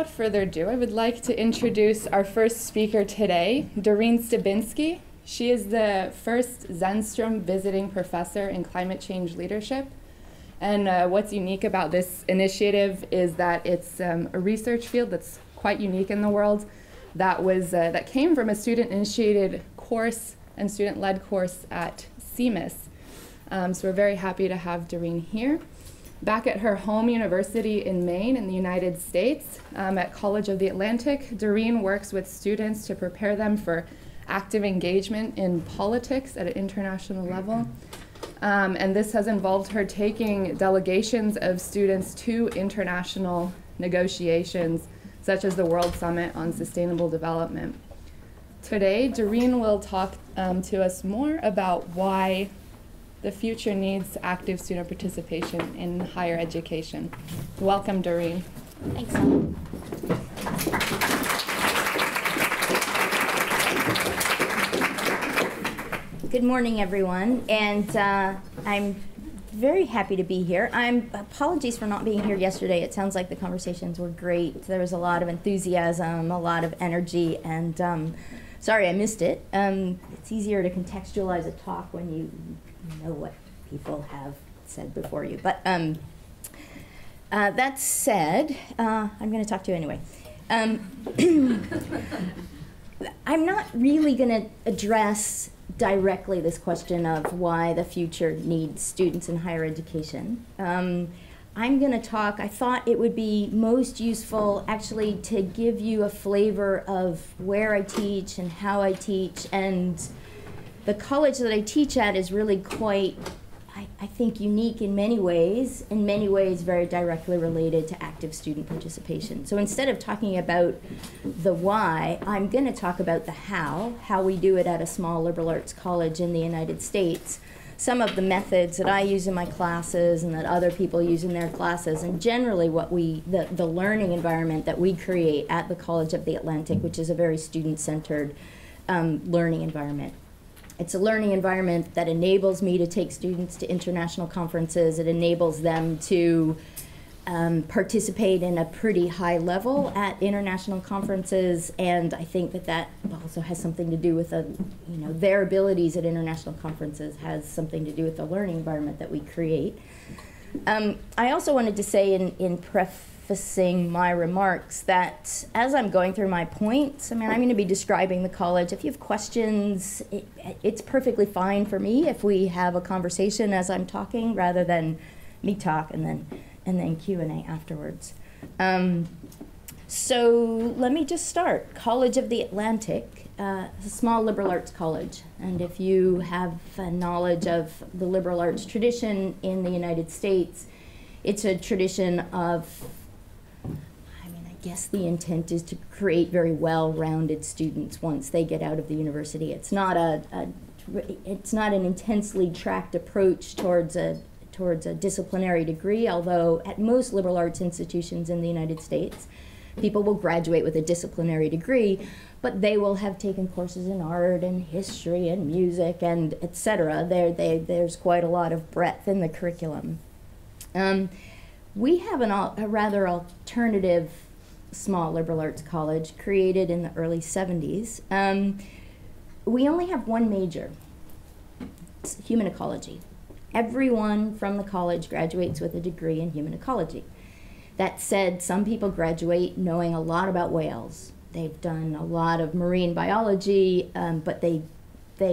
without further ado, I would like to introduce our first speaker today, Doreen Stabinsky. She is the first Zenstrom visiting professor in climate change leadership. And what's unique about this initiative is that it's a research field that's quite unique in the world that came from a student-initiated course and student-led course at CMIS. So we're very happy to have Doreen here. Back at her home university in Maine in the United States, at College of the Atlantic, Doreen works with students to prepare them for active engagement in politics at an international level. And this has involved her taking delegations of students to international negotiations, such as the World Summit on Sustainable Development. Today, Doreen will talk to us more about why the future needs active student participation in higher education. Welcome, Doreen. Thanks, Ellen. Good morning, everyone, and I'm very happy to be here. Apologies for not being here yesterday. It sounds like the conversations were great. There was a lot of enthusiasm, a lot of energy, and sorry I missed it. It's easier to contextualize a talk when you know what people have said before you. But that said, I'm going to talk to you anyway. I'm not really going to address directly this question of why the future needs students in higher education. I'm going to talk, I thought it would be most useful actually to give you a flavor of where I teach and how I teach, and the college that I teach at is really quite, I think, unique in many ways very directly related to active student participation. So instead of talking about the why, I'm going to talk about the how we do it at a small liberal arts college in the United States, some of the methods that I use in my classes and that other people use in their classes, and generally what the learning environment that we create at the College of the Atlantic, which is a very student-centered learning environment. It's a learning environment that enables me to take students to international conferences. It enables them to participate in a pretty high level at international conferences, and I think that also has something to do with their abilities at international conferences has something to do with the learning environment that we create. I also wanted to say in prefacing my remarks that as I'm going through my points, I'm going to be describing the college. If you have questions, it's perfectly fine for me if we have a conversation as I'm talking rather than me talk and then Q&A afterwards. So let me just start. College of the Atlantic, a small liberal arts college. And if you have a knowledge of the liberal arts tradition in the United States, it's a tradition of, I guess the intent is to create very well-rounded students once they get out of the university. It's not it's not an intensely tracked approach towards a disciplinary degree, although at most liberal arts institutions in the United States, people will graduate with a disciplinary degree, but they will have taken courses in art and history and music and etc. There's quite a lot of breadth in the curriculum. We have a rather alternative small liberal arts college created in the early 70s. We only have one major. It's human ecology. Everyone from the college graduates with a degree in human ecology. That said, some people graduate knowing a lot about whales. They've done a lot of marine biology, but they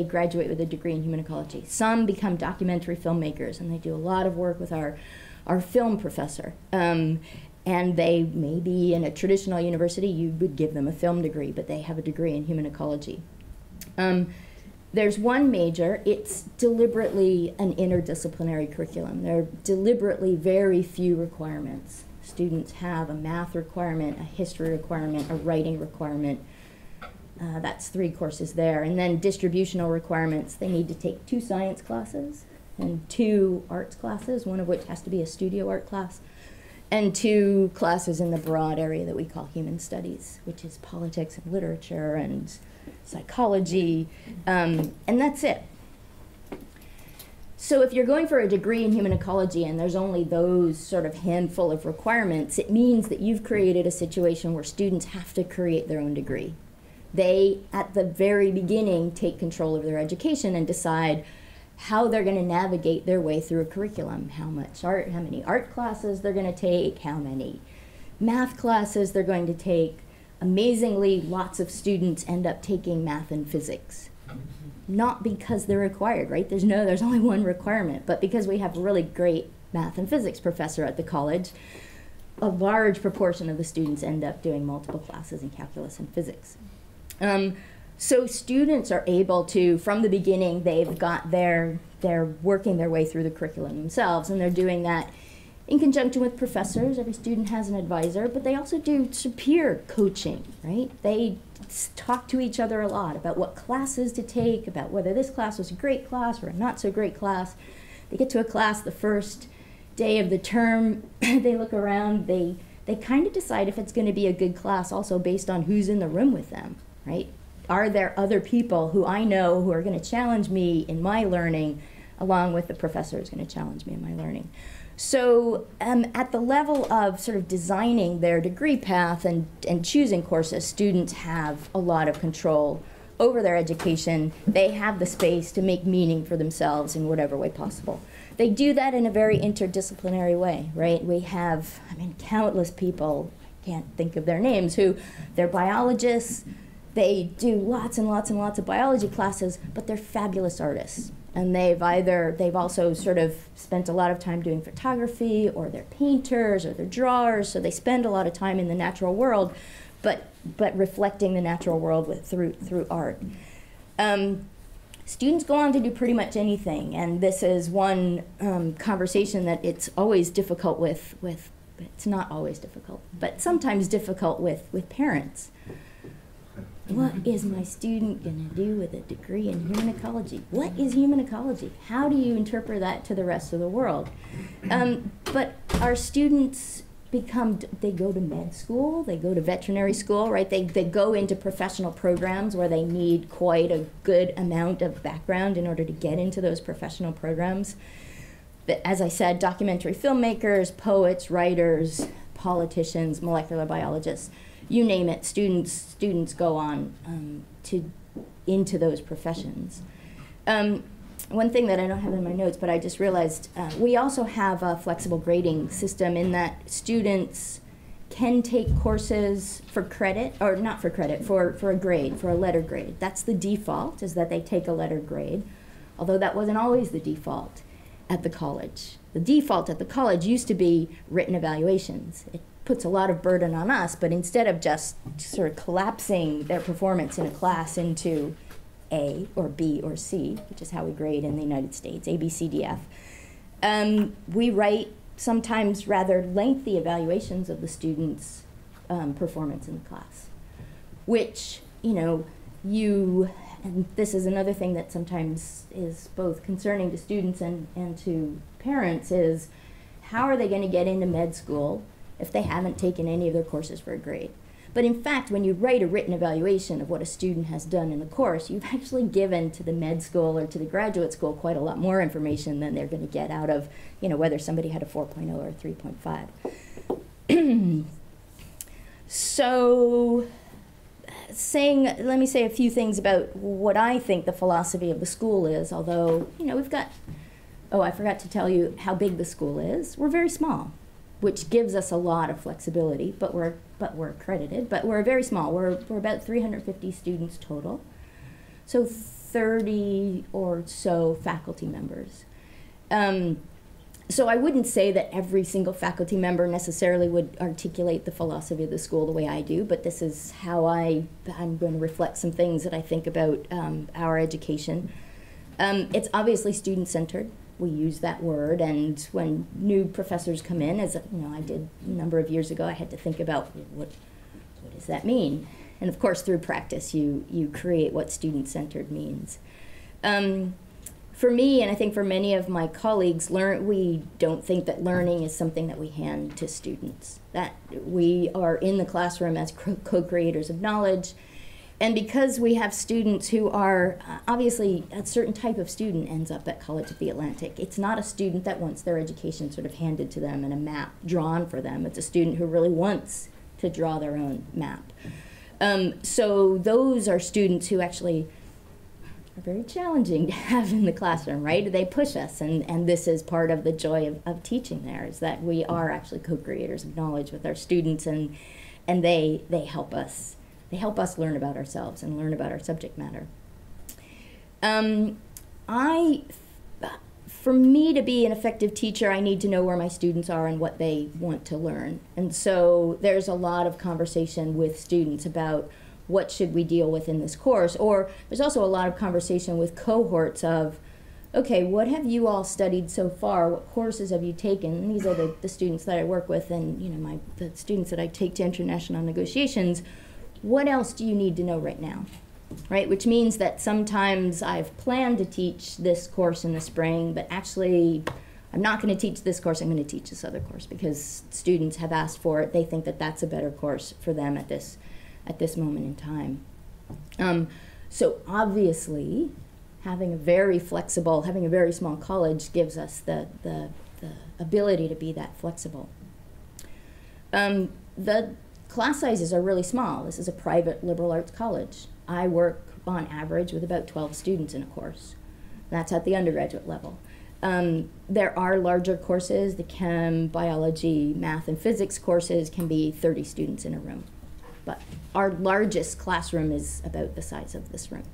graduate with a degree in human ecology. Some become documentary filmmakers, and they do a lot of work with our film professor. And they may be in a traditional university, you would give them a film degree, but they have a degree in human ecology. There's one major. It's deliberately an interdisciplinary curriculum. There are deliberately very few requirements. Students have a math requirement, a history requirement, a writing requirement. That's 3 courses there. And then distributional requirements. They need to take 2 science classes and 2 arts classes, one of which has to be a studio art class, and 2 classes in the broad area that we call human studies, which is politics and literature and psychology, and that's it. So if you're going for a degree in human ecology and there's only those sort of handful of requirements, it means that you've created a situation where students have to create their own degree. They, at the very beginning, take control of their education and decide how they're going to navigate their way through a curriculum, how many art classes they're going to take, how many math classes they're going to take. Amazingly, lots of students end up taking math and physics. Not because they're required, right? There's only one requirement, but because we have a really great math and physics professor at the college, a large proportion of the students end up doing multiple classes in calculus and physics. So students are able to, from the beginning, they're working their way through the curriculum themselves, and they're doing that in conjunction with professors. Every student has an advisor, but they also do peer coaching, right? They talk to each other a lot about what classes to take, about whether this class was a great class or a not so great class. They get to a class the first day of the term, they look around, they kind of decide if it's going to be a good class also based on who's in the room with them, right? Are there other people who I know who are going to challenge me in my learning, along with the professor who's going to challenge me in my learning? So at the level of sort of designing their degree path and choosing courses, students have a lot of control over their education. They have the space to make meaning for themselves in whatever way possible. They do that in a very interdisciplinary way, right? We have, countless people, I can't think of their names, who they're biologists, they do lots and lots and lots of biology classes, but they're fabulous artists. And they've also sort of spent a lot of time doing photography, or they're painters, or they're drawers, so they spend a lot of time in the natural world, but reflecting the natural world through art. Students go on to do pretty much anything, and this is one conversation that it's always difficult with, it's not always difficult, but sometimes difficult with parents. What is my student going to do with a degree in human ecology? What is human ecology? How do you interpret that to the rest of the world? But our students they go to med school, they go to veterinary school, right? They go into professional programs where they need quite a good amount of background in order to get into those professional programs. But as I said, documentary filmmakers, poets, writers, politicians, molecular biologists, you name it, students go on into those professions. One thing that I don't have in my notes, but I just realized, we also have a flexible grading system in that students can take courses for credit, or not for credit, for a grade, for a letter grade. That's the default, is that they take a letter grade, although that wasn't always the default at the college. The default at the college used to be written evaluations. It puts a lot of burden on us, but instead of just sort of collapsing their performance in a class into A or B or C, which is how we grade in the United States, A, B, C, D, F, we write sometimes rather lengthy evaluations of the students' performance in the class, which, and this is another thing that sometimes is both concerning to students and to parents, is how are they going to get into med school if they haven't taken any of their courses for a grade? But in fact, when you write a written evaluation of what a student has done in the course, you've actually given to the med school or to the graduate school quite a lot more information than they're going to get out of, whether somebody had a 4.0 or a 3.5. So, let me say a few things about what I think the philosophy of the school is, although, we've got, I forgot to tell you how big the school is. We're very small, which gives us a lot of flexibility, but we're accredited, but we're very small. We're about 350 students total, so 30 or so faculty members. So I wouldn't say that every single faculty member necessarily would articulate the philosophy of the school the way I do, but this is how I'm going to reflect some things that I think about our education. It's obviously student-centered. We use that word, and when new professors come in, as I did a number of years ago, I had to think about what does that mean? And of course, through practice, you create what student-centered means. For me, and I think for many of my colleagues, we don't think that learning is something that we hand to students. That we are in the classroom as co-creators of knowledge. And because we have students who are, obviously a certain type of student ends up at College of the Atlantic. It's not a student that wants their education sort of handed to them and a map drawn for them. It's a student who really wants to draw their own map. So those are students who actually are very challenging to have in the classroom, right? They push us, and this is part of the joy of teaching there, is that we are actually co-creators of knowledge with our students, and they help us. They help us learn about ourselves and learn about our subject matter. For me to be an effective teacher, I need to know where my students are and what they want to learn. And so there's a lot of conversation with students about what should we deal with in this course. Or there's also a lot of conversation with cohorts of, okay, what have you all studied so far? What courses have you taken? And these are the students that I work with, and the students that I take to international negotiations. What else do you need to know right now? Right, which means that sometimes I've planned to teach this course in the spring, but actually I'm not going to teach this course, I'm going to teach this other course because students have asked for it. They think that that's a better course for them at this moment in time. So obviously, having a very flexible, having a very small college gives us the ability to be that flexible. The class sizes are really small. This is a private liberal arts college. I work on average with about 12 students in a course. That's at the undergraduate level. There are larger courses. The chem, biology, math, and physics courses can be 30 students in a room. But our largest classroom is about the size of this room.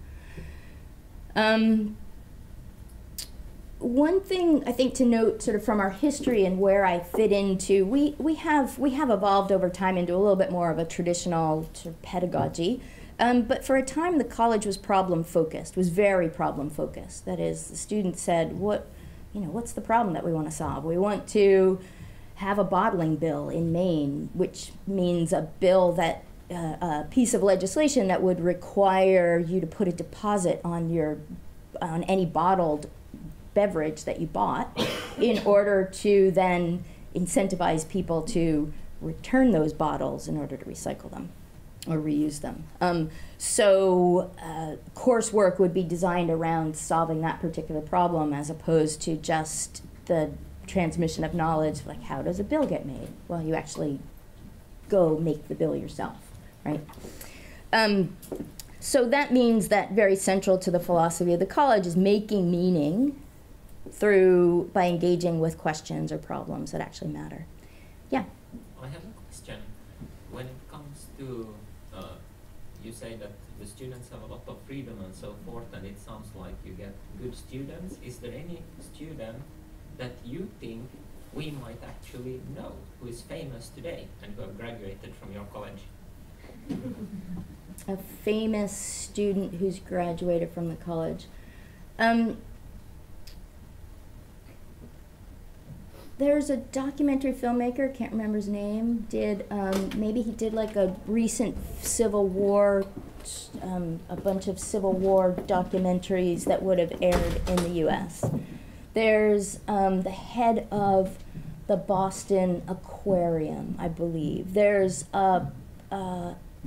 One thing I think to note sort of from our history and where I fit into, we have evolved over time into a little bit more of a traditional sort of pedagogy. But for a time, the college was problem-focused, was very problem-focused. That is, the students said, what's the problem that we want to solve? We want to have a bottling bill in Maine, which means a bill that, a piece of legislation that would require you to put a deposit on any bottled beverage that you bought in order to then incentivize people to return those bottles in order to recycle them or reuse them. So coursework would be designed around solving that particular problem as opposed to just the transmission of knowledge, like how does a bill get made? Well, you actually go make the bill yourself, right? So that means that very central to the philosophy of the college is making meaning by engaging with questions or problems that actually matter. Yeah? I have a question. When it comes to you say that the students have a lot of freedom and so forth, and it sounds like you get good students. Is there any student that you think we might actually know who is famous today and who have graduated from your college? A famous student who's graduated from the college. There's a documentary filmmaker, can't remember his name, maybe he did like a recent Civil War, a bunch of Civil War documentaries that would have aired in the US. There's the head of the Boston Aquarium, I believe. There's a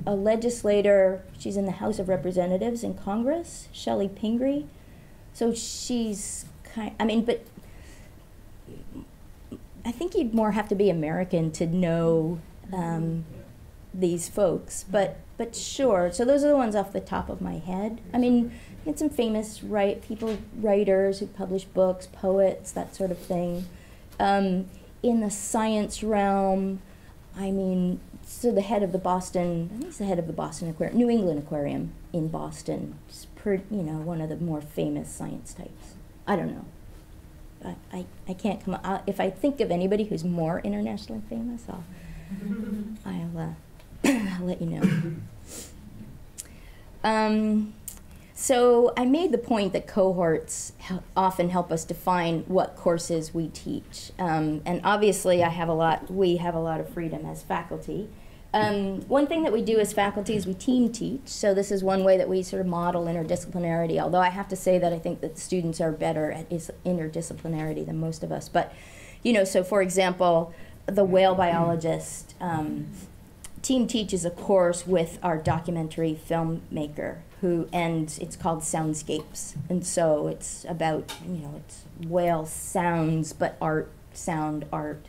legislator, she's in the House of Representatives in Congress, Shelley Pingree. So she's but I think you'd more have to be American to know these folks, but sure. So those are the ones off the top of my head. I mean, you had some famous writers who publish books, poets, that sort of thing. In the science realm, I mean, so the head of the Boston, I think he's the head of the Boston Aquarium, New England Aquarium in Boston. He's one of the more famous science types. I don't know. I can't come up. If I think of anybody who's more internationally famous, I'll let you know. So I made the point that cohorts often help us define what courses we teach, and obviously we have a lot of freedom as faculty. One thing that we do as faculty is we team teach. So this is one way that we sort of model interdisciplinarity, although I have to say that I think that students are better at interdisciplinarity than most of us. But, so for example, the whale biologist Team teaches a course with our documentary filmmaker and it's called Soundscapes. And so it's about, it's whale sounds, but sound art.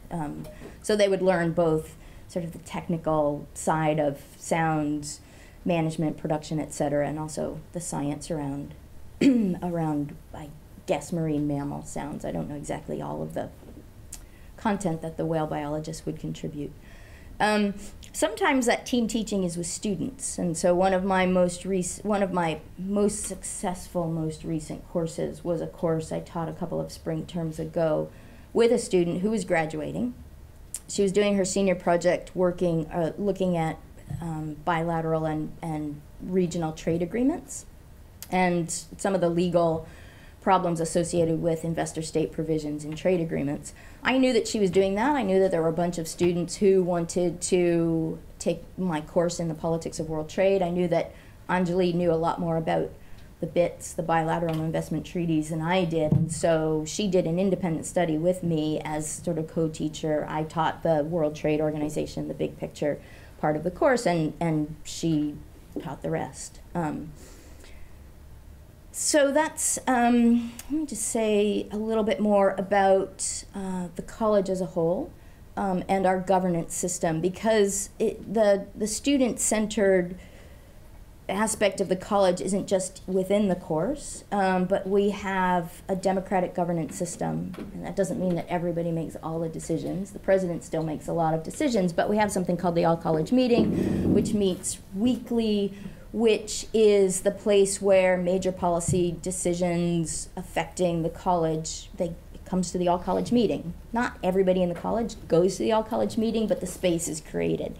So they would learn both sort of the technical side of sound management, production, etc., and also the science around, I guess, marine mammal sounds. I don't know exactly all of the content that the whale biologist would contribute. Sometimes that team teaching is with students, and so one of my most successful, most recent courses was a course I taught a couple of spring terms ago with a student who was graduating. She was doing her senior project looking at bilateral and regional trade agreements and some of the legal problems associated with investor-state provisions in trade agreements. I knew that she was doing that. I knew that there were a bunch of students who wanted to take my course in the politics of world trade. I knew that Anjali knew a lot more about the BITs, the bilateral investment treaties, than I did, and so she did an independent study with me as sort of co-teacher. I taught the World Trade Organization, the big picture part of the course, and she taught the rest. So that's, let me just say a little bit more about the college as a whole and our governance system, because the student-centered aspect of the college isn't just within the course, but we have a democratic governance system, and that doesn't mean that everybody makes all the decisions. The president still makes a lot of decisions, but we have something called the all-college meeting, which meets weekly, which is the place where major policy decisions affecting the college, it comes to the all-college meeting. Not everybody in the college goes to the all-college meeting, but the space is created.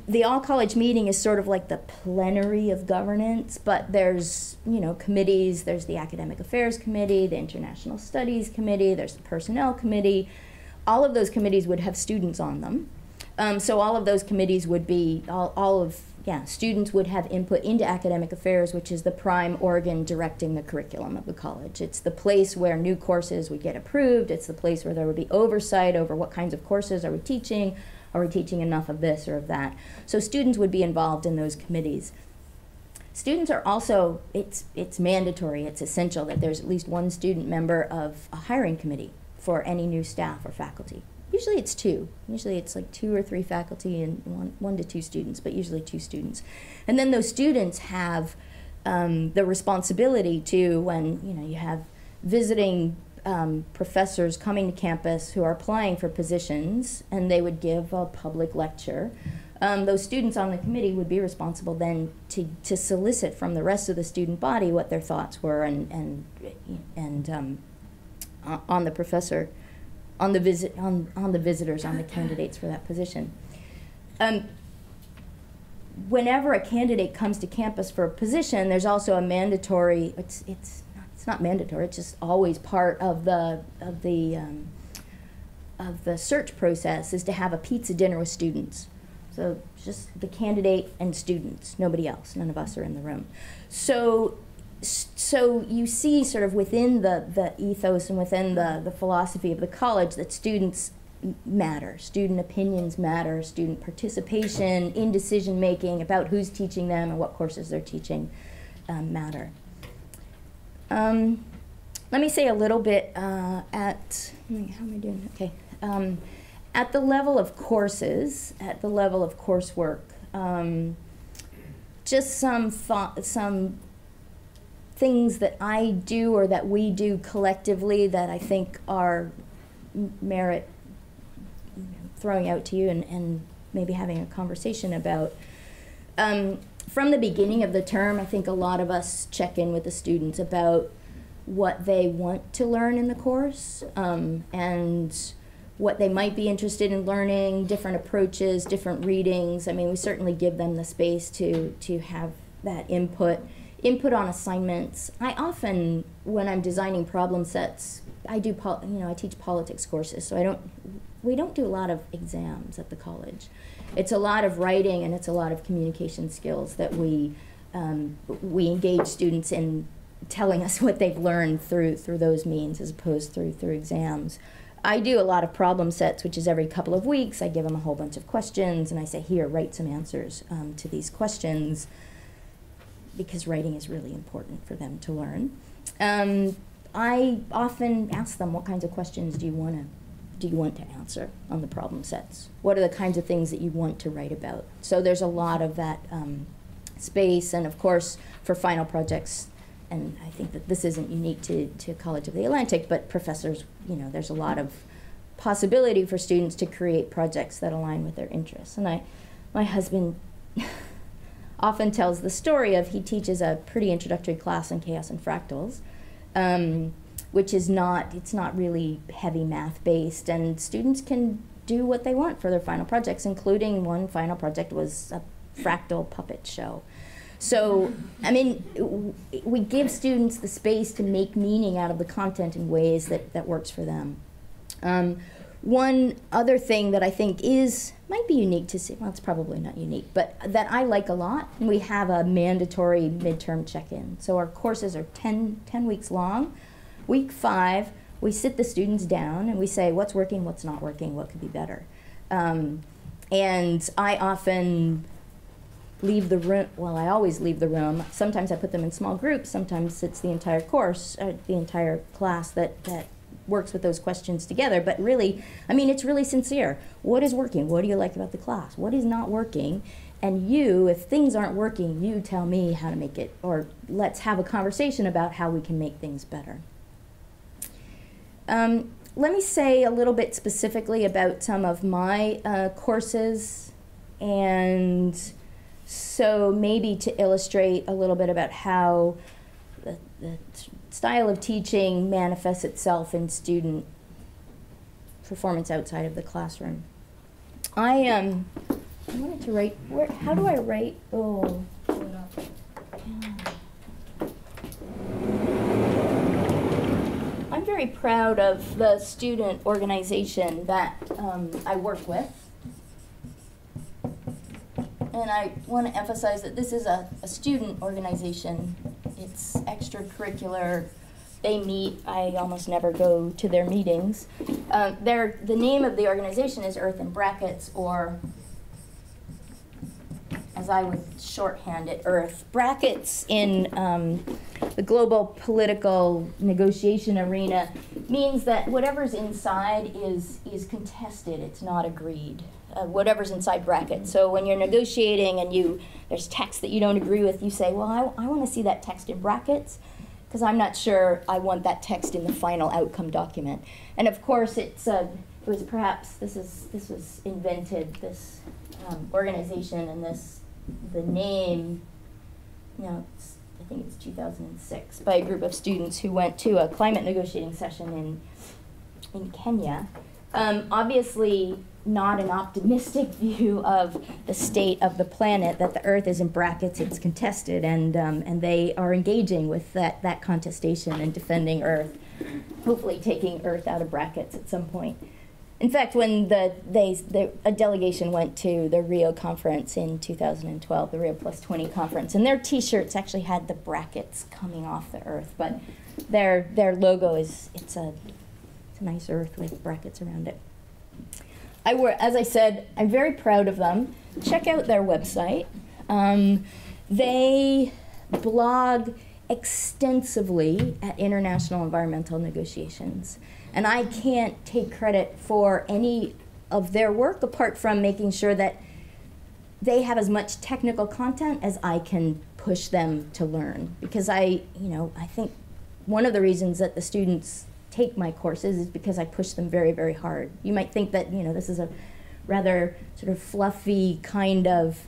The all-college meeting is sort of like the plenary of governance, but there's, committees. There's the Academic Affairs Committee, the International Studies Committee, there's the Personnel Committee. All of those committees would have students on them. So all of those committees would be, students would have input into academic affairs, which is the prime organ directing the curriculum of the college. It's the place where new courses would get approved. It's the place where there would be oversight over what kinds of courses are we teaching. Are we teaching enough of this or of that? So students would be involved in those committees. Students are also, it's mandatory, it's essential that there's at least one student member of a hiring committee for any new staff or faculty. Usually it's two. Usually it's like 2 or 3 faculty and one to 2 students, but usually 2 students. And then those students have the responsibility to, when you have visiting professors coming to campus who are applying for positions, and they would give a public lecture. Those students on the committee would be responsible then to solicit from the rest of the student body what their thoughts were and on the professor, on the visitors, on the candidates for that position. Whenever a candidate comes to campus for a position, there's also a mandatory. It's not mandatory. It's just always part of the search process is to have a pizza dinner with students. So just the candidate and students, nobody else. None of us are in the room. So you see sort of within the ethos and within the philosophy of the college that students matter. Student opinions matter. Student participation in decision making about who's teaching them and what courses they're teaching matter. Let me say a little bit how am I doing? Okay. At the level of courses, at the level of coursework, just some things that I do or that we do collectively that I think are merit throwing out to you and maybe having a conversation about. From the beginning of the term, I think a lot of us check in with the students about what they want to learn in the course and what they might be interested in learning, different approaches, different readings. I mean, we certainly give them the space to have that input on assignments. I often, when I'm designing problem sets, I teach politics courses, so we don't do a lot of exams at the college. It's a lot of writing and it's a lot of communication skills that we engage students in telling us what they've learned through those means as opposed through exams. I do a lot of problem sets, which is every couple of weeks. I give them a whole bunch of questions, and I say, here, write some answers to these questions, because writing is really important for them to learn. I often ask them, what kinds of questions do you want to answer on the problem sets? What are the kinds of things that you want to write about? So there's a lot of that space, and of course, for final projects, and I think that this isn't unique to College of the Atlantic, but professors, there's a lot of possibility for students to create projects that align with their interests. And my husband often tells the story of, he teaches a pretty introductory class in chaos and fractals, which is it's not really heavy math based, and students can do what they want for their final projects, including one final project was a fractal puppet show. So, I mean, we give students the space to make meaning out of the content in ways that works for them. One other thing that I think might be unique to see, well, it's probably not unique, but that I like a lot, we have a mandatory midterm check-in. So our courses are 10 weeks long. Week 5, we sit the students down and we say, what's working, what's not working, what could be better. And I often leave the room, well, I always leave the room. Sometimes I put them in small groups, sometimes it's the entire course, the entire class that works with those questions together. But really, I mean, it's really sincere. What is working? What do you like about the class? What is not working? And if things aren't working, you tell me how to make it, or let's have a conversation about how we can make things better. Let me say a little bit specifically about some of my courses, and so maybe to illustrate a little bit about how the style of teaching manifests itself in student performance outside of the classroom. I wanted to write, how do I write? Oh, pull it up. I'm very proud of the student organization that I work with. And I want to emphasize that this is a student organization. It's extracurricular. They meet. I almost never go to their meetings. The name of the organization is Earth in Brackets, or as I would shorthand it, Earth. Brackets in the global political negotiation arena means that whatever's inside is contested. It's not agreed. Whatever's inside brackets. So when you're negotiating and there's text that you don't agree with, you say, well, I want to see that text in brackets, because I'm not sure I want that text in the final outcome document. And of course, it was perhaps, this was invented, this organization, and the name, I think it's 2006, by a group of students who went to a climate negotiating session in Kenya. Obviously, not an optimistic view of the state of the planet, that the Earth is in brackets, it's contested, and they are engaging with that contestation and defending Earth, hopefully taking Earth out of brackets at some point. In fact, when a delegation went to the Rio conference in 2012, the Rio Plus 20 conference, and their T-shirts actually had the brackets coming off the Earth, but their logo it's a nice Earth with brackets around it. As I said, I'm very proud of them. Check out their website. They blog extensively at international environmental negotiations. And I can't take credit for any of their work apart from making sure that they have as much technical content as I can push them to learn. Because I think one of the reasons that the students take my courses is because I push them very, very hard. You might think that this is a rather sort of fluffy kind of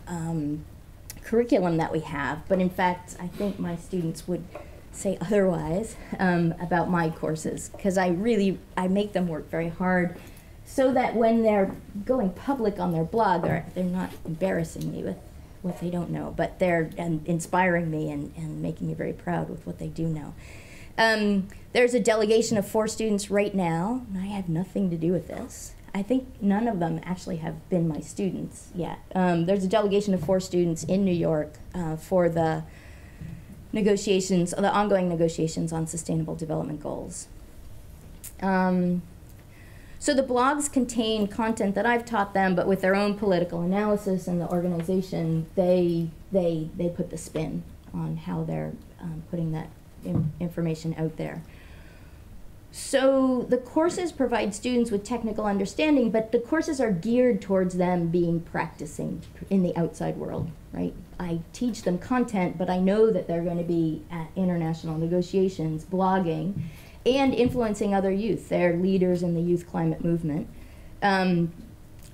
curriculum that we have, but in fact, I think my students would say otherwise about my courses, because I make them work very hard, so that when they're going public on their blog, they're not embarrassing me with what they don't know, but they're inspiring me and making me very proud with what they do know. There's a delegation of 4 students right now, and I have nothing to do with this. I think none of them actually have been my students yet. There's a delegation of 4 students in New York for the ongoing negotiations on sustainable development goals. So the blogs contain content that I've taught them, but with their own political analysis, and the organization, they put the spin on how they're putting that information out there. So the courses provide students with technical understanding, but the courses are geared towards them practicing in the outside world, right? I teach them content, but I know that they're going to be at international negotiations, blogging, and influencing other youth. They're leaders in the youth climate movement.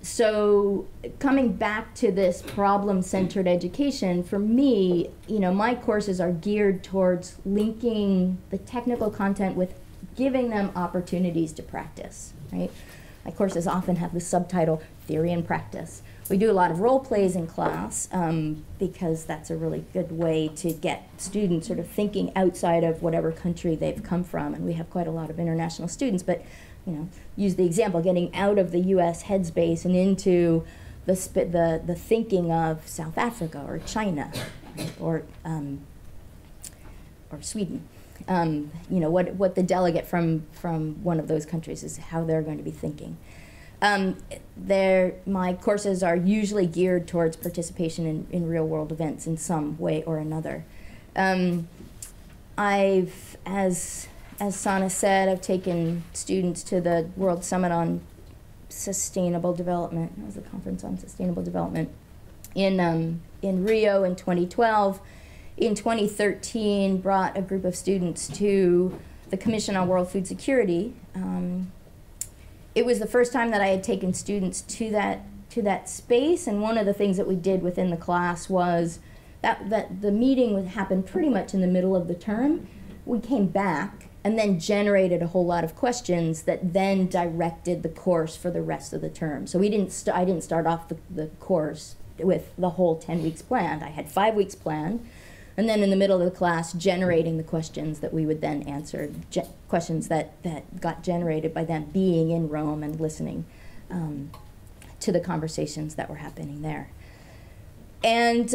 So coming back to this problem-centered education, for me, my courses are geared towards linking the technical content with giving them opportunities to practice, right? My courses often have the subtitle, Theory and Practice. We do a lot of role plays in class because that's a really good way to get students sort of thinking outside of whatever country they've come from, and we have quite a lot of international students, but use the example, getting out of the US headspace and into the thinking of South Africa or China, right? or Sweden. What the delegate from one of those countries is, how they're going to be thinking. My courses are usually geared towards participation in real world events in some way or another. As Sana said, I've taken students to the World Summit on Sustainable Development. It was a conference on sustainable development in Rio in 2012. In 2013, brought a group of students to the Commission on World Food Security. It was the first time that I had taken students to that space, and one of the things that we did within the class was that the meeting would happen pretty much in the middle of the term. We came back and then generated a whole lot of questions that then directed the course for the rest of the term. So I didn't start off the course with the whole 10 weeks planned. I had 5 weeks planned. And then in the middle of the class, generating the questions that we would then answer, questions that got generated by them being in Rome and listening to the conversations that were happening there. And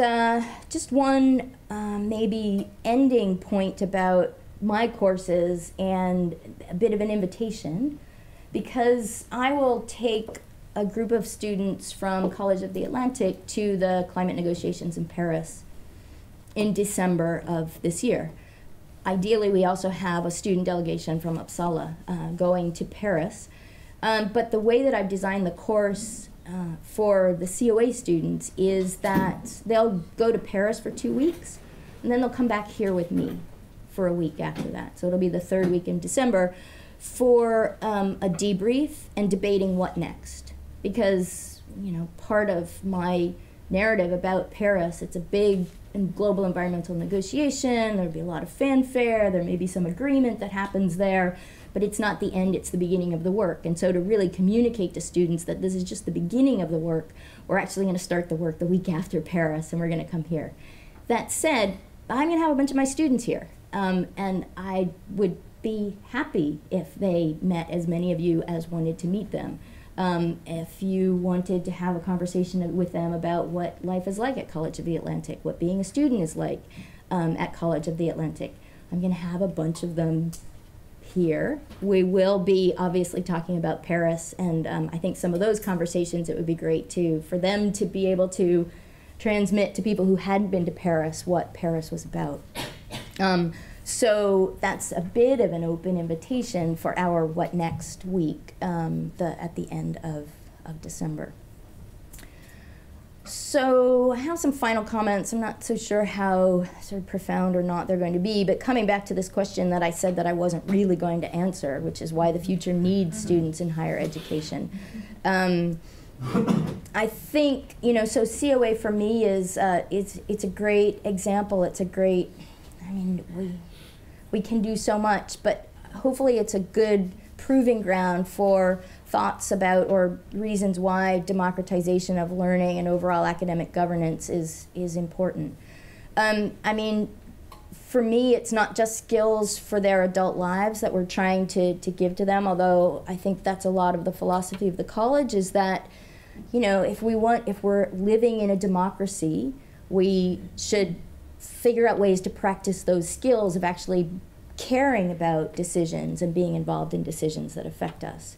just one maybe ending point about my courses, and a bit of an invitation, because I will take a group of students from College of the Atlantic to the climate negotiations in Paris in December of this year. Ideally, we also have a student delegation from Uppsala going to Paris. But the way that I've designed the course for the COA students is that they'll go to Paris for 2 weeks, and then they'll come back here with me for a week after that. So it'll be the 3rd week in December for a debrief and debating what next. Because, part of my narrative about Paris, it's a big global environmental negotiation, there'll be a lot of fanfare, there may be some agreement that happens there, but it's not the end, it's the beginning of the work. And so to really communicate to students that this is just the beginning of the work, we're actually going to start the work the week after Paris, and we're going to come here. That said, I'm going to have a bunch of my students here, and I would be happy if they met as many of you as wanted to meet them. If you wanted to have a conversation with them about what life is like at College of the Atlantic, what being a student is like at College of the Atlantic, I'm going to have a bunch of them here. We will be obviously talking about Paris, and I think some of those conversations, it would be great for them to be able to transmit to people who hadn't been to Paris what Paris was about. So that's a bit of an open invitation for our What Next week at the end of December. So I have some final comments. I'm not so sure how sort of profound or not they're going to be, but coming back to this question that I said that I wasn't really going to answer, which is why the future needs students in higher education. I think, so COA for me is it's a great example. It's a great, we can do so much, but hopefully it's a good proving ground for thoughts about or reasons why democratization of learning and overall academic governance is important. For me, it's not just skills for their adult lives that we're trying to give to them, although I think that's a lot of the philosophy of the college, is that, if we're living in a democracy, we should figure out ways to practice those skills of actually caring about decisions and being involved in decisions that affect us.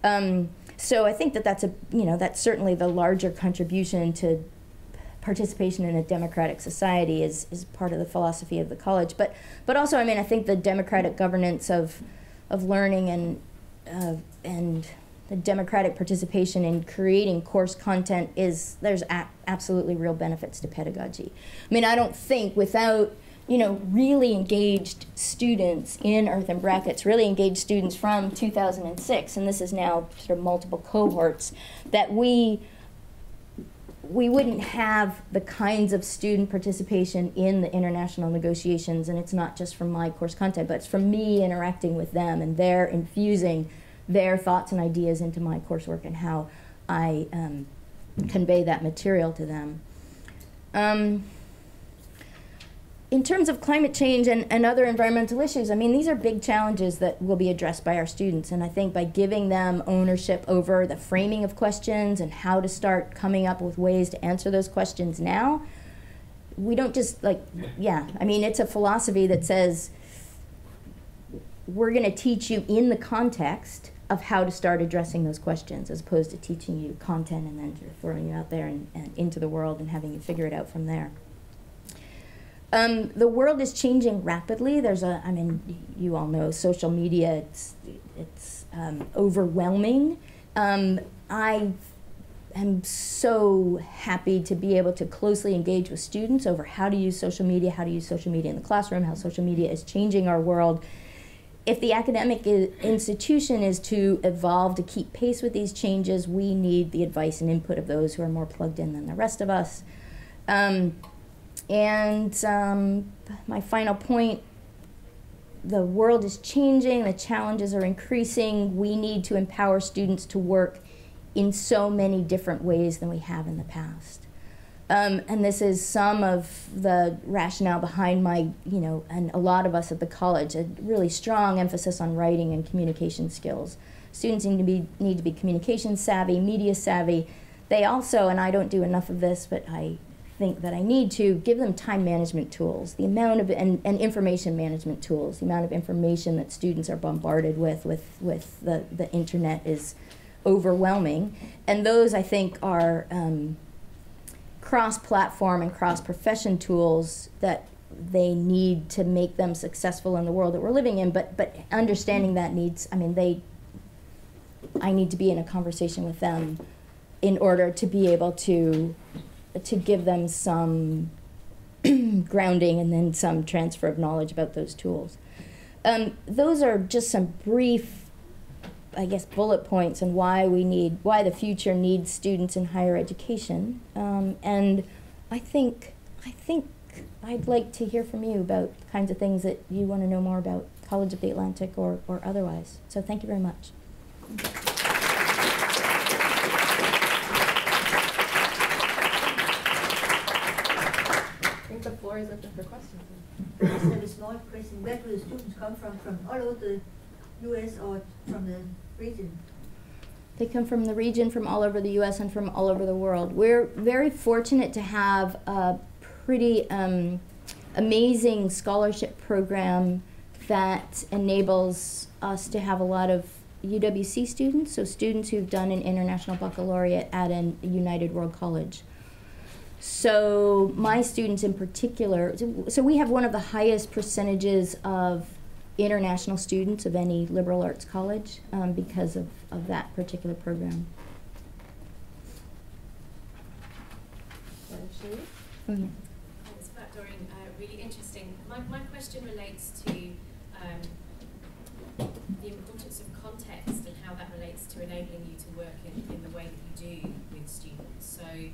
So I think that that's that's certainly the larger contribution to participation in a democratic society is part of the philosophy of the college. But also, I mean, I think the democratic governance of learning and the democratic participation in creating course content there's absolutely real benefits to pedagogy. I mean, I don't think without really engaged students in Earth in Brackets, really engaged students from 2006, and this is now sort of multiple cohorts, that we wouldn't have the kinds of student participation in the international negotiations. And it's not just from my course content, but it's from me interacting with them, and they're infusing their thoughts and ideas into my coursework and how I convey that material to them. In terms of climate change and other environmental issues, I mean, these are big challenges that will be addressed by our students. And I think by giving them ownership over the framing of questions and how to start coming up with ways to answer those questions now, we don't just I mean, it's a philosophy that says we're going to teach you in the context of how to start addressing those questions, as opposed to teaching you content and then throwing you out there and into the world and having you figure it out from there. The world is changing rapidly. I mean, you all know social media, it's overwhelming. I am so happy to be able to closely engage with students over how to use social media in the classroom, how social media is changing our world. If the academic institution is to evolve to keep pace with these changes, we need the advice and input of those who are more plugged in than the rest of us. My final point, the world is changing, the challenges are increasing. We need to empower students to work in so many different ways than we have in the past. And this is some of the rationale behind my, and a lot of us at the college, a really strong emphasis on writing and communication skills. Students need to be communication savvy, media savvy. They also, and I don't do enough of this, but I think that I need to give them time management tools, the amount of, and information management tools. The amount of information that students are bombarded with the internet is overwhelming. And those, I think, are cross-platform and cross-profession tools that they need to make them successful in the world that we're living in. But understanding that needs, I mean, I need to be in a conversation with them in order to be able to give them some grounding and then some transfer of knowledge about those tools. Those are just some brief, I guess, bullet points on why the future needs students in higher education. And I think I'd like to hear from you about the kinds of things that you want to know more about College of the Atlantic or otherwise. So thank you very much. The floor is open for questions. I just have a small question. Where do the students come from? From all over the U.S. or from the region? They come from the region, from all over the U.S. and from all over the world. We're very fortunate to have a pretty amazing scholarship program that enables us to have a lot of UWC students, so students who've done an international baccalaureate at a United World College. So my students in particular, so we have one of the highest percentages of international students of any liberal arts college because of that particular program. Thanks for that, Doreen. Really interesting. My question relates to the importance of context and how that relates to enabling you to work in the way that you do with students. So you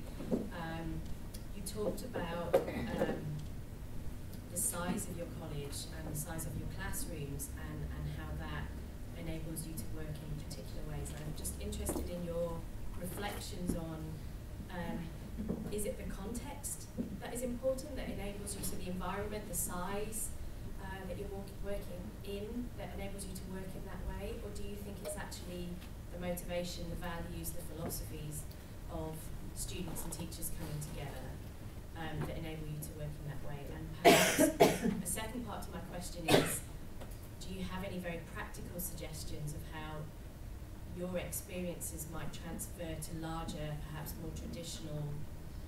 talked about the size of your college and the size of your classrooms and how that enables you to work in particular ways. And I'm just interested in your reflections on is it the context that is important, that enables you, so the environment, the size that you're working in, that enables you to work in that way? Or do you think it's actually the motivation, the values, the philosophies of students and teachers coming together that enable you to work in that way? And perhaps a second part to my question is, do you have any very practical suggestions of how your experiences might transfer to larger, perhaps more traditional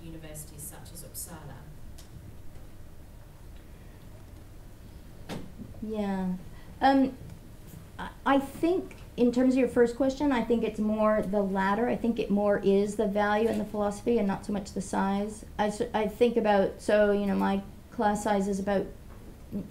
universities such as Uppsala? Yeah. I think, in terms of your first question, I think it's more the latter. I think it more is the value and the philosophy and not so much the size. I think about, so, you know, my class size is about,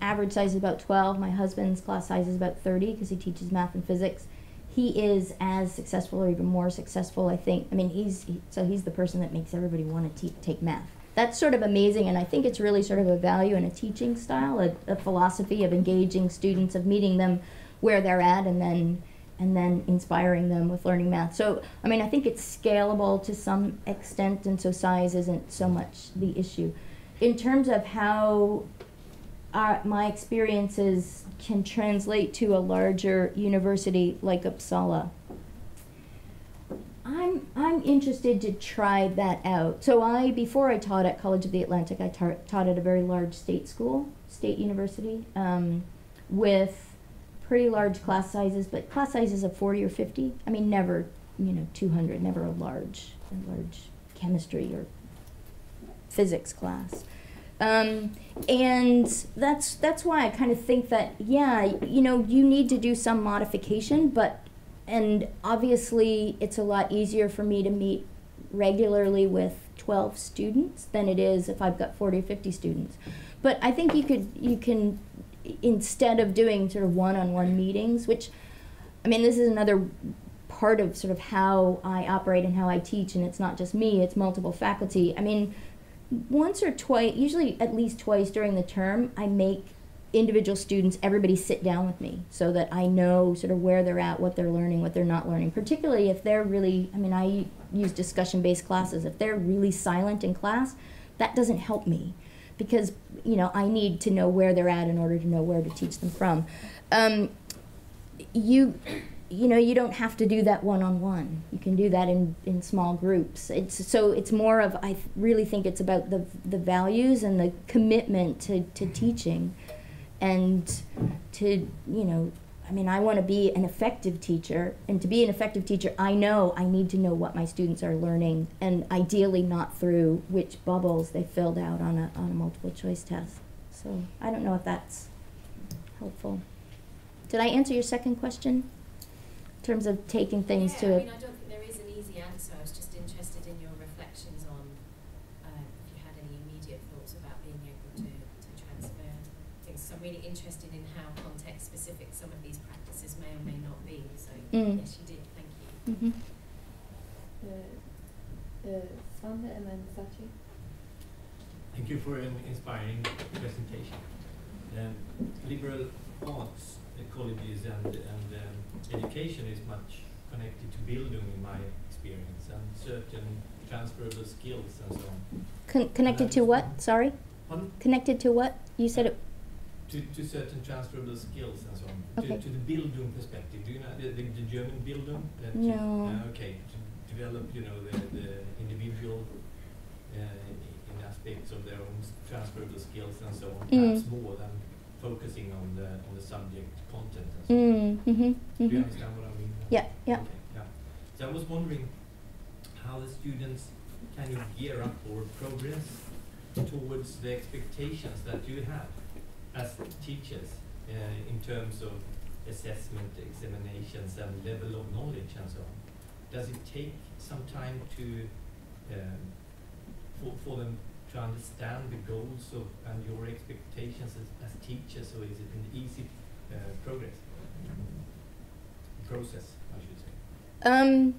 average size is about 12. My husband's class size is about 30 because he teaches math and physics. He is as successful or even more successful, I think. I mean, he's the person that makes everybody want to take math. That's sort of amazing, and I think it's really sort of a value in a teaching style, a philosophy of engaging students, of meeting them where they're at, and then inspiring them with learning math. So, I mean, I think it's scalable to some extent, and so size isn't so much the issue. In terms of how my experiences can translate to a larger university like Uppsala, I'm interested to try that out. So before I taught at College of the Atlantic, I taught at a very large state school, state university, with pretty large class sizes, but class sizes of 40 or 50. I mean, never, 200, never a large chemistry or physics class. And that's why I kind of think that, yeah, you need to do some modification, and obviously it's a lot easier for me to meet regularly with 12 students than it is if I've got 40 or 50 students. But I think you can, instead of doing sort of one-on-one meetings, which, I mean, this is another part of sort of how I operate and how I teach, and it's not just me, it's multiple faculty. I mean, once or twice, usually at least twice during the term, I make individual students, everybody sit down with me so that I know sort of where they're at, what they're learning, what they're not learning, particularly if they're really, I mean, I use discussion-based classes. If they're really silent in class, that doesn't help me because, I need to know where they're at in order to know where to teach them from. You don't have to do that one-on-one. You can do that in small groups. It's more of, I really think it's about the values and the commitment to teaching. And to, I mean, I want to be an effective teacher, and to be an effective teacher, I know I need to know what my students are learning, and ideally not through which bubbles they filled out on a multiple choice test. So I don't know if that's helpful. Did I answer your second question in terms of taking things to I mean, I don't think there is an easy answer. I was just interested in your reflections on if you had any immediate thoughts about being able to transfer things. So I'm really interested in how context-specific some of these practices may or may not be. So yes, you did. Thank you. Svante and then Sachi. Thank you for an inspiring presentation. Liberal arts colleges and education is much connected to building, in my experience, and certain transferable skills and so on. Connected to what? Sorry? Pardon? Connected to what? You said it. To certain transferable skills and so on. Okay. To the Bildung perspective. Do you know the German Bildung? No. Okay. To develop, the individual in aspects of their own transferable skills and so on, perhaps more than focusing on the subject content and so on. Do you understand what I mean? Yeah. Okay, yeah. So I was wondering how the students kind of gear up or progress towards the expectations that you have as teachers in terms of assessment, examinations, and level of knowledge and so on. Does it take some time to for them to understand the goals and your expectations as teachers, or is it an easy process, I should say?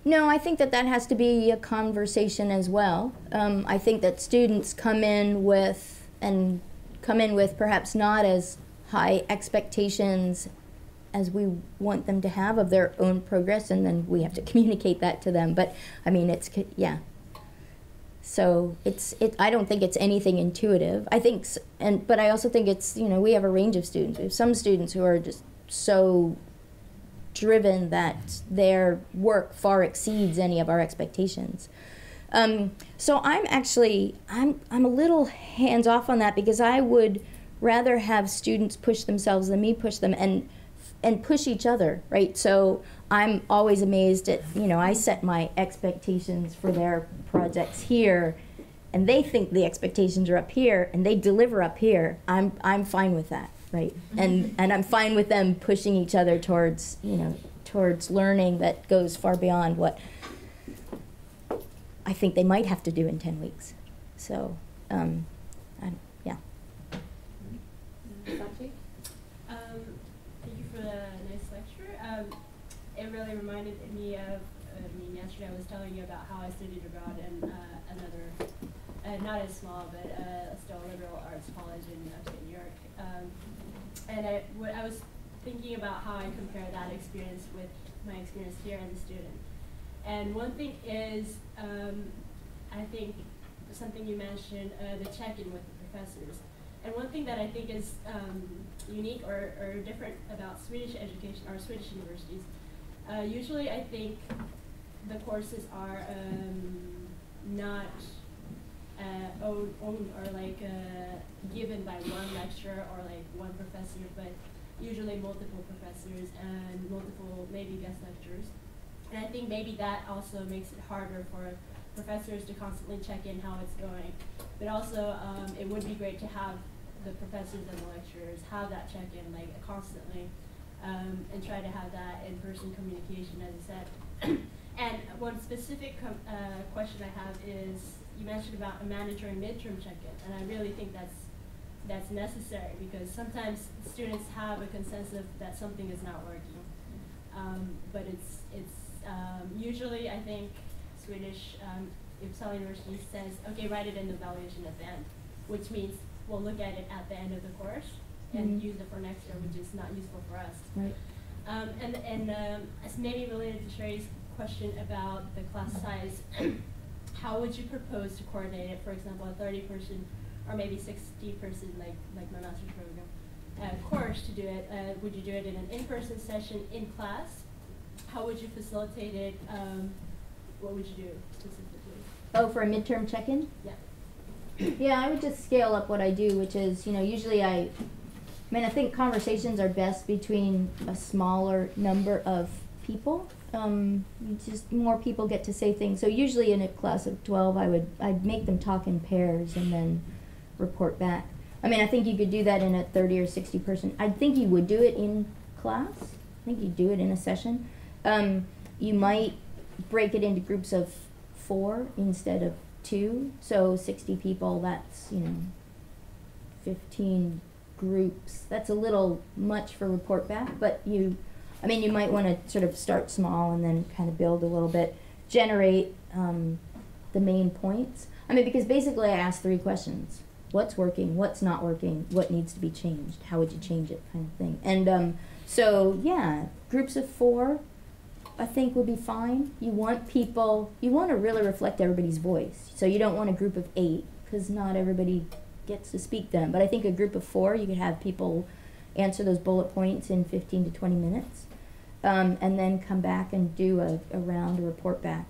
No, I think that has to be a conversation as well. I think that students come in with perhaps not as high expectations as we want them to have of their own progress, and then we have to communicate that to them. But I mean, yeah. So I don't think it's anything intuitive. I think, but I also think it's, we have a range of students. We have some students who are just so driven that their work far exceeds any of our expectations. So I'm a little hands off on that, because I would rather have students push themselves than me push them. And and push each other, right? So I'm always amazed at, I set my expectations for their projects here, and they think the expectations are up here, and they deliver up here. I'm fine with that, right? And I'm fine with them pushing each other towards, towards learning that goes far beyond what I think they might have to do in 10 weeks. So, yeah. Sachi? Thank you for the nice lecture. It really reminded me of, yesterday I was telling you about how I studied abroad in another, not as small, but still a liberal arts college in upstate New York. And I was thinking about how I compare that experience with my experience here as a student. And one thing is, I think something you mentioned, the check-in with the professors. And one thing that I think is unique or different about Swedish education or Swedish universities, usually I think the courses are not owned or like given by one lecturer or like one professor, but usually multiple professors and multiple maybe guest lecturers. And I think maybe that also makes it harder for professors to constantly check in how it's going. But also, it would be great to have the professors and the lecturers have that check-in like constantly, and try to have that in-person communication, as I said. And one specific question I have is, you mentioned about a mandatory midterm check-in, and I really think that's necessary, because sometimes students have a consensus that something is not working, but it's usually, I think, Swedish Uppsala University says, okay, write it in the evaluation at the end, which means we'll look at it at the end of the course and use it for next year, which is not useful for us. Right. And as maybe related to Sherry's question about the class size, how would you propose to coordinate it? For example, a 30-person or maybe 60-person, like my master's program course to do it. Would you do it in an in-person session in class? How would you facilitate it? What would you do specifically? Oh, for a midterm check-in? Yeah. Yeah, I would just scale up what I do, which is, usually I think conversations are best between a smaller number of people. Just more people get to say things. So usually in a class of 12, I'd make them talk in pairs and then report back. I think you could do that in a 30 or 60 person. I think you would do it in class. I think you'd do it in a session. You might break it into groups of 4 instead of 2. So 60 people, that's, 15 groups. That's a little much for report back, but you might want to sort of start small and then kind of build a little bit, generate the main points. Because basically I asked 3 questions. What's working, what's not working, what needs to be changed, how would you change it, kind of thing. And so, yeah, groups of 4, I think would be fine. You want to really reflect everybody's voice. So you don't want a group of 8, because not everybody gets to speak them. But I think a group of 4, you could have people answer those bullet points in 15 to 20 minutes, and then come back and do a round, a report back.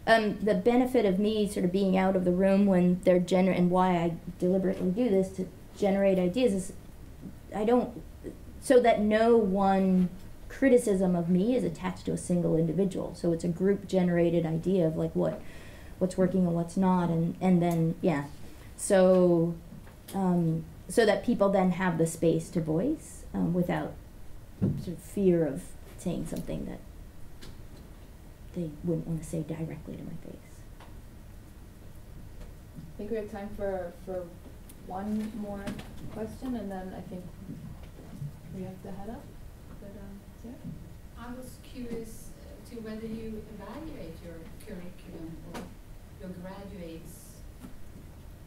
The benefit of me sort of being out of the room when they're and why I deliberately do this to generate ideas is so that no one criticism of me is attached to a single individual. So it's a group generated idea of like what's working and what's not, and then so that people then have the space to voice without sort of fear of saying something that they wouldn't want to say directly to my face. I think we have time for one more question, and then I think we have to head up. But, Sarah? I was curious to whether you evaluate your curriculum or your graduates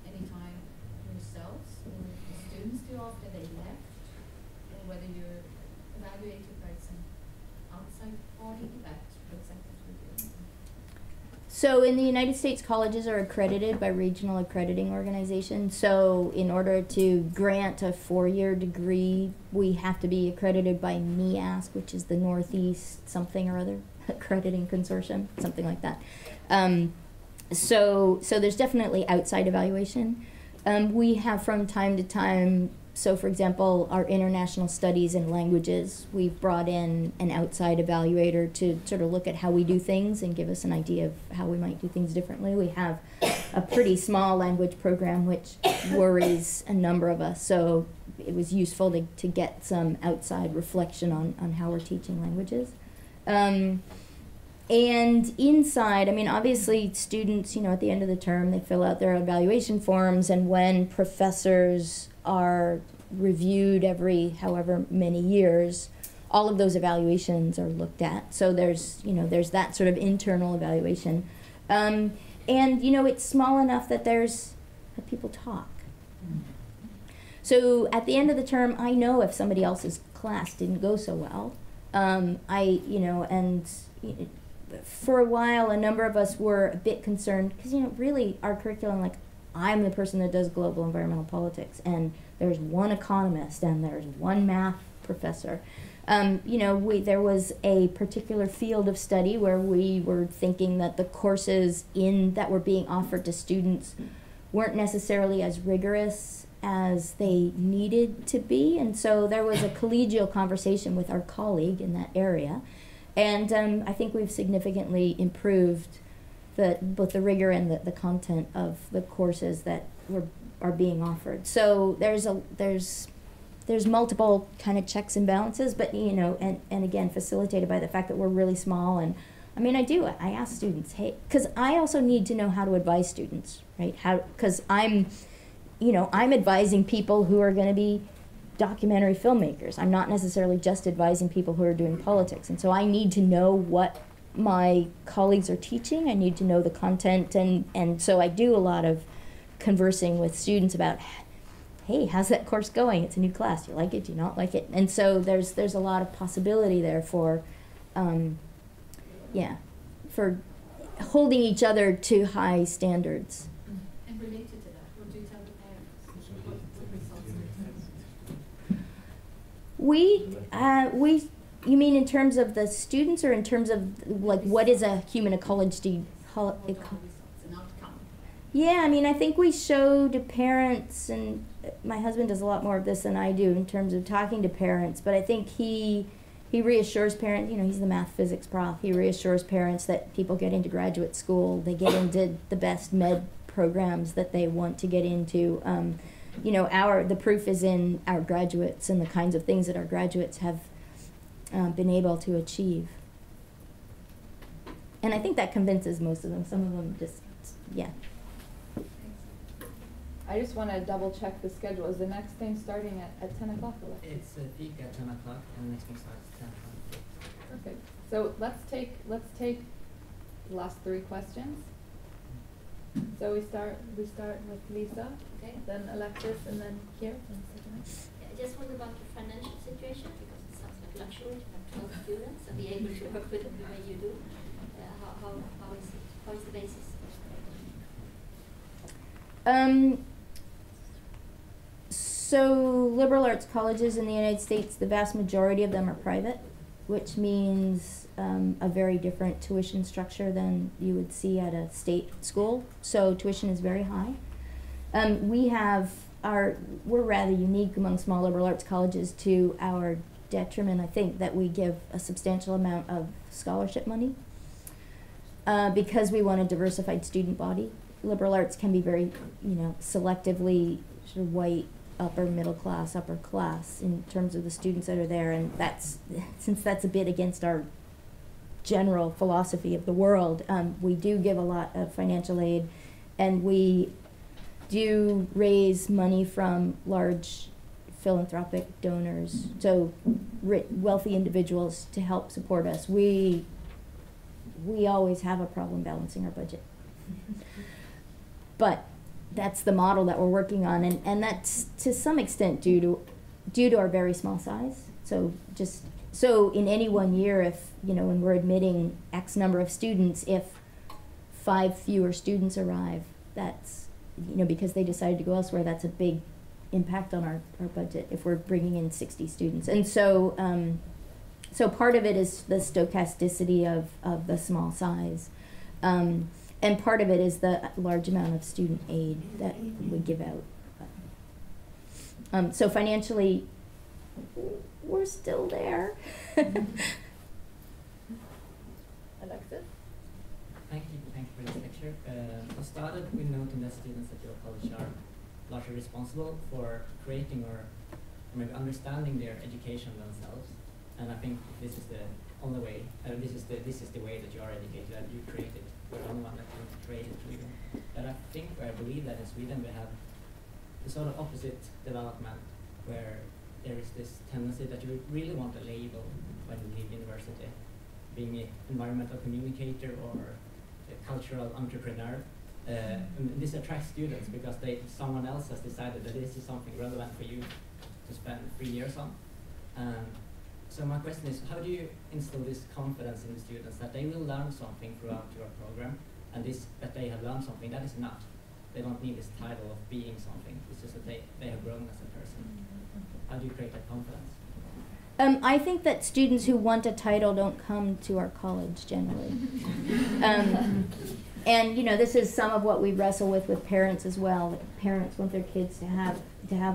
anytime yourselves, or the students do after they left, or whether you're evaluated by some outside party that looks at what you're doing. So in the United States, colleges are accredited by regional accrediting organizations. So in order to grant a 4-year degree, we have to be accredited by NEASC, which is the Northeast something or other accrediting consortium, something like that. So there's definitely outside evaluation. We have from time to time So for example, our international studies and languages, we've brought in an outside evaluator to sort of look at how we do things and give us an idea of how we might do things differently. We have a pretty small language program which worries a number of us, so it was useful to get some outside reflection on how we're teaching languages. And inside, I mean, obviously students, you know, at the end of the term, they fill out their evaluation forms, and when professors are reviewed every however many years, all of those evaluations are looked at. So there's, you know, there's that sort of internal evaluation. And, you know, it's small enough that that people talk. So at the end of the term, I know if somebody else's class didn't go so well. You know, and for a while, a number of us were a bit concerned because, you know, really our curriculum, like, I'm the person that does global environmental politics, and there's one economist, and there's one math professor. You know, there was a particular field of study where we were thinking that the courses that were being offered to students weren't necessarily as rigorous as they needed to be, and so there was a collegial conversation with our colleague in that area. And I think we've significantly improved both the rigor and the content of the courses that are being offered. So there's multiple kind of checks and balances, but, you know, and again, facilitated by the fact that we're really small. And I mean, I ask students, hey, because I also need to know how to advise students, right? Because I'm advising people who are going to be documentary filmmakers. I'm not necessarily just advising people who are doing politics. And so I need to know what my colleagues are teaching. I need to know the content. And so I do a lot of conversing with students about, hey, how's that course going? It's a new class. Do you like it? Do you not like it? And so there's a lot of possibility there for holding each other to high standards. And related to that, what do you tell the parents? What results We you mean in terms of the students, or in terms of, like, what is a human ecology? Yeah, I mean, I think we show to parents, and my husband does a lot more of this than I do in terms of talking to parents, but I think he reassures parents, you know, he's the math physics prof, he reassures parents that people get into graduate school, they get into the best med programs that they want to get into. You know, the proof is in our graduates and the kinds of things that our graduates have been able to achieve. And I think that convinces most of them. Some of them just, yeah. I just want to double check the schedule. Is the next thing starting at 10 o'clock? It's a peak at 10 o'clock, and the next thing starts at 10 o'clock. Perfect. So let's take the last 3 questions. So we start with Lisa, Okay. then Alexis, and then Kier. I just wonder about your financial situation, because it sounds like luxury to have 12 students and be able to work with them the way you do. How is it? How is the basis? So liberal arts colleges in the United States, the vast majority of them are private, which means a very different tuition structure than you would see at a state school. So tuition is very high. We're rather unique among small liberal arts colleges to our detriment, I think, that we give a substantial amount of scholarship money because we want a diversified student body. Liberal arts can be very, you know, selectively sort of white, upper middle class, upper class in terms of the students that are there, and since that's a bit against our general philosophy of the world, we do give a lot of financial aid, and we do raise money from large philanthropic donors, so wealthy individuals to help support us. We always have a problem balancing our budget. But that's the model that we're working on, and that's to some extent due to our very small size. So in any one year, if, you know, when we're admitting X number of students, if 5 fewer students arrive, that's, you know, because they decided to go elsewhere, that's a big impact on our budget if we're bringing in 60 students. And so so part of it is the stochasticity of the small size. And part of it is the large amount of student aid that we give out. So financially, we're still there. Alexis? Thank you for this lecture. I started with noting that students at your college are largely responsible for creating or maybe understanding their education themselves, and I think this is the only way. This is the way that you are educated. That you created. You're the only one that can create it through you. But I believe that in Sweden we have the sort of opposite development, where there is this tendency that you really want a label when you leave university, being an environmental communicator or a cultural entrepreneur. And this attracts students because someone else has decided that this is something relevant for you to spend 3 years on. So my question is, how do you instill this confidence in the students that they will learn something throughout your program, and that they have learned something, that is enough? They don't need this title of being something. It's just that they have grown as a person. How do you create that confidence? I think that students who want a title don't come to our college generally. And this is some of what we wrestle with parents as well. Parents want their kids to have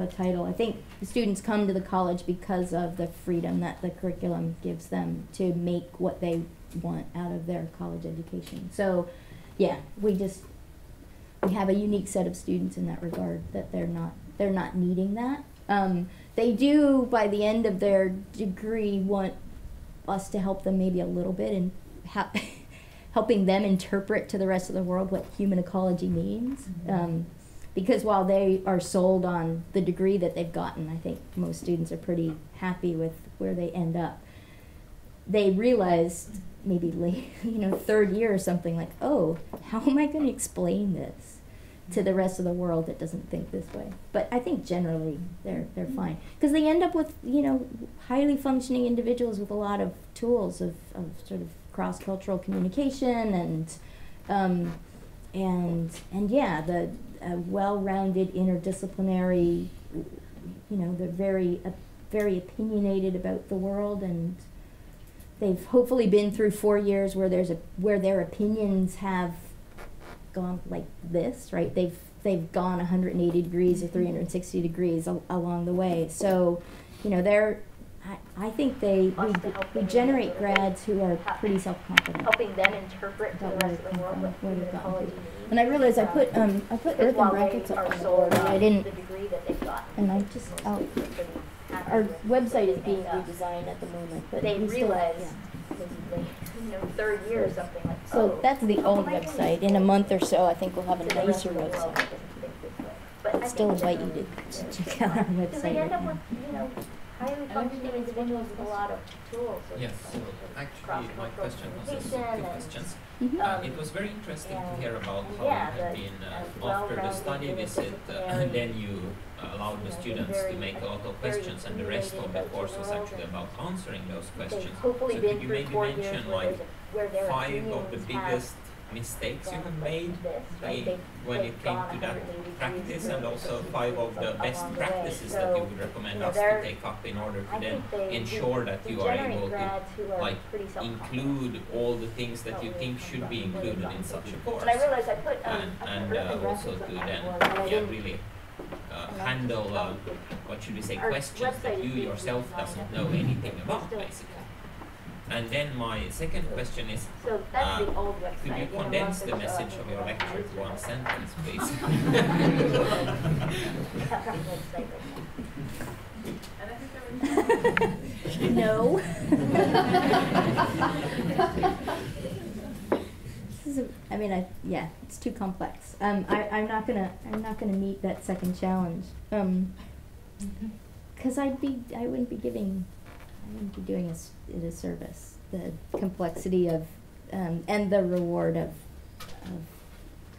a title. I think the students come to the college because of the freedom that the curriculum gives them to make what they want out of their college education. So, yeah, we have a unique set of students in that regard, that they're not needing that. They do, by the end of their degree, want us to help them maybe a little bit in helping them interpret to the rest of the world what human ecology means. Because while they are sold on the degree that they've gotten, I think most students are pretty happy with where they end up. They realize maybe late, third year or something, like, oh, how am I going to explain this to the rest of the world that doesn't think this way? But I think generally they're fine, because they end up with highly functioning individuals with a lot of tools of sort of cross-cultural communication and yeah, the well-rounded interdisciplinary, they're very opinionated about the world, and they've hopefully been through 4 years where their opinions have gone like this, right? They've gone 180 degrees or 360 degrees along the way. So, I think we generate grads who are pretty self-confident, helping them interpret the rest of the world where they've gotten to. And I realized I put earth in brackets up on the board, and I didn't. And I just our website is being redesigned at the moment, but they realize. Third year or something like that. So that's the old website. In a month or so, I think we'll have a nicer website. But still invite you to check out our website. They end up with, highly functioning individuals with a lot of tools. Yes, so actually my question consists of 2 questions. It was very interesting to hear about how you have been, after the study visit, and then you allowed the students to make a lot of questions, and the rest of the course was actually about answering those questions. So could you maybe mention like 5 of the biggest mistakes you have made when it came to that practice, and also 5 of the best practices that you would recommend us to take up in order to then ensure that you are able to include all the things that you think should be included in such a course, and also to then really handle what should we say, questions that you yourself doesn't know anything about, basically. And then my second question is, could you condense the message of your lecture to 1 sentence, please? No. It's too complex. I'm not gonna meet that second challenge, because I wouldn't be doing it a service. The complexity of and the reward of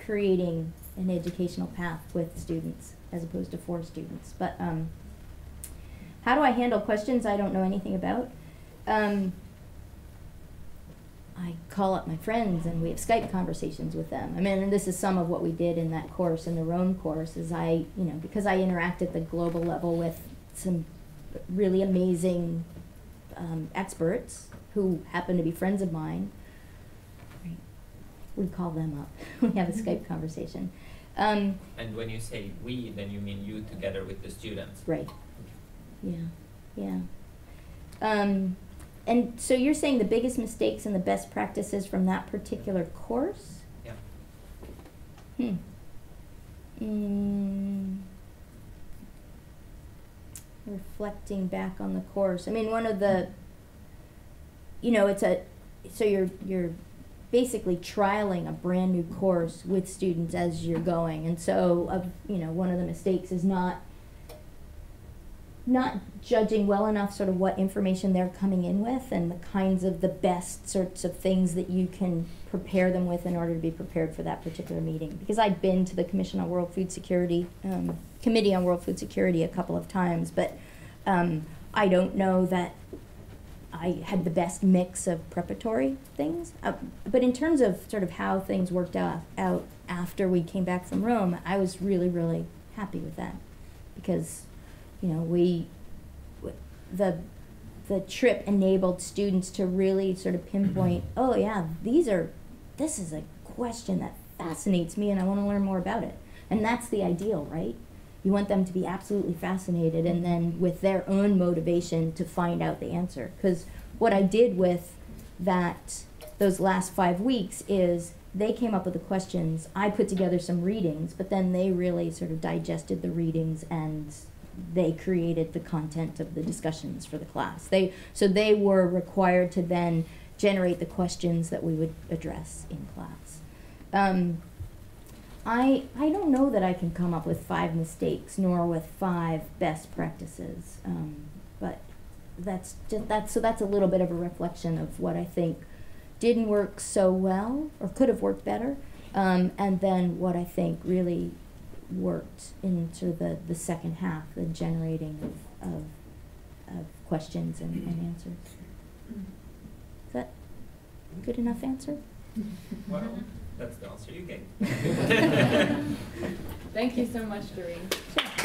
creating an educational path with students as opposed to for students. But how do I handle questions I don't know anything about? I call up my friends and we have Skype conversations with them. And this is some of what we did in that course, in the Rome course, is because I interact at the global level with some really amazing experts who happen to be friends of mine. We call them up. We have a Skype conversation. And when you say we, then you mean you together with the students? Right. Yeah, yeah. And so you're saying the biggest mistakes and the best practices from that particular course? Yeah. Reflecting back on the course. I mean, one of the, so you're basically trialing a brand new course with students as you're going. And so, one of the mistakes is not judging well enough sort of what information they're coming in with and the kinds of the best sorts of things that you can prepare them with in order to be prepared for that particular meeting. Because I'd been to the Committee on World Food Security a couple of times, but I don't know that I had the best mix of preparatory things. But in terms of sort of how things worked out after we came back from Rome, I was really, really happy with that. Because the trip enabled students to really sort of pinpoint, oh yeah, this is a question that fascinates me and I want to learn more about it. And that's the ideal, right? You want them to be absolutely fascinated and then with their own motivation to find out the answer. Because what I did with those last 5 weeks is they came up with the questions, I put together some readings, but then they really sort of digested the readings and they created the content of the discussions for the class. So they were required to then generate the questions that we would address in class. I don't know that I can come up with 5 mistakes nor with 5 best practices, but that's a little bit of a reflection of what I think didn't work so well or could have worked better, and then what I think really worked in sort of the second half, the generating of questions and answers. Is that a good enough answer? Well, that's the answer you gave. Thank you so much, Doreen. Sure.